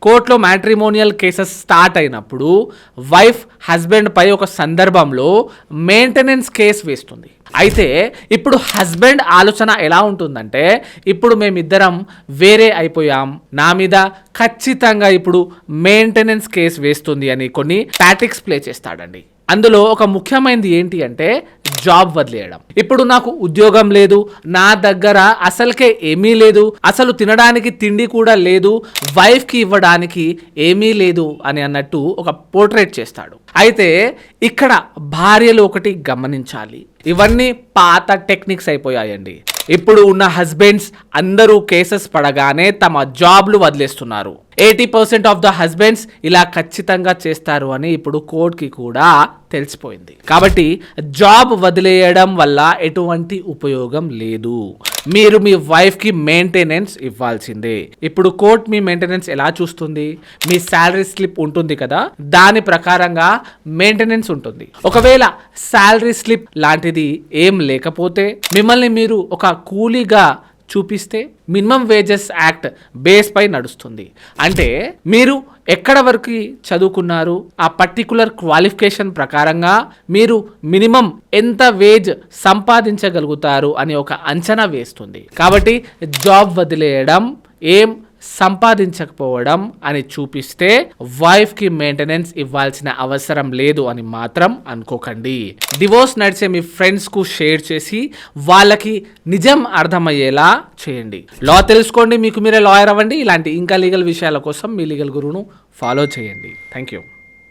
కోర్టులో matrimonial cases start అయినప్పుడు wife husband పై ఒక సందర్భంలో మెయింటెనెన్స్ కేసు వేస్తుంది. అయితే ఇప్పుడు హస్బెండ్ ఆలోచన ఎలా ఉంటుందంటే, ఇప్పుడు మేమిద్దరం వేరే అయిపోయాం, నా మీద ఖచ్చితంగా ఇప్పుడు మెయింటెనెన్స్ కేసు వేస్తుంది అని కొన్ని టాటిక్స్ ప్లే చేస్తాడండి. అందులో ఒక ముఖ్యమైనది ఏంటి అంటే జాబ్ వదిలేయడం. ఇప్పుడు నాకు ఉద్యోగం లేదు, నా దగ్గర అసలుకే ఏమీ లేదు, అసలు తినడానికి తిండి కూడా లేదు, వైఫ్కి ఇవ్వడానికి ఏమీ లేదు అని అన్నట్టు ఒక పోర్ట్రేట్ చేస్తాడు. అయితే ఇక్కడ భార్యలు ఒకటి గమనించాలి, ఇవన్నీ పాత టెక్నిక్స్ అయిపోయాయండి. ఇప్పుడు ఉన్న హస్బెండ్స్ అందరూ కేసెస్ పడగానే తమ జాబ్లు వదిలేస్తున్నారు. 80% ఆఫ్ ద హస్బెండ్స్ ఇలా ఖచ్చితంగా చేస్తారు అని ఇప్పుడు కోర్టుకి కూడా తెలిసిపోయింది. కాబట్టి జాబ్ వదిలేయడం వల్ల ఎటువంటి ఉపయోగం లేదు. మీరు మీ వైఫ్కి మెయింటెనెన్స్ ఇవ్వాల్సిందే. ఇప్పుడు కోర్టు మీ మెయింటెనెన్స్ ఎలా చూస్తుంది? మీ శాలరీ స్లిప్ ఉంటుంది కదా, దాని ప్రకారంగా మెయింటెనెన్స్ ఉంటుంది. ఒకవేళ శాలరీ స్లిప్ లాంటిది ఏం లేకపోతే, మిమ్మల్ని మీరు ఒక కూలీగా చూపిస్తే మినిమం వేజెస్ యాక్ట్ బేస్ పై నడుస్తుంది. అంటే మీరు ఎక్కడ వరకు చదువుకున్నారు, ఆ పర్టికులర్ క్వాలిఫికేషన్ ప్రకారంగా మీరు మినిమం ఎంత వేజ్ సంపాదించగలుగుతారు అని ఒక అంచనా వేస్తుంది. కాబట్టి జాబ్ వదిలేయడం ఏం సంపాదించకపోవడం అని చూపిస్తే వైఫ్కి మెయింటెనెన్స్ ఇవ్వాల్సిన అవసరం లేదు అని మాత్రం అనుకోకండి. డివోర్స్ నడిచే మీ ఫ్రెండ్స్కు షేర్ చేసి వాళ్ళకి నిజం అర్థమయ్యేలా చేయండి. లా తెలుసుకోండి, మీకు మీరే లాయర్ అవ్వండి. ఇలాంటి ఇంకా లీగల్ విషయాల కోసం మీ లీగల్ గురువును ఫాలో చేయండి. Thank you.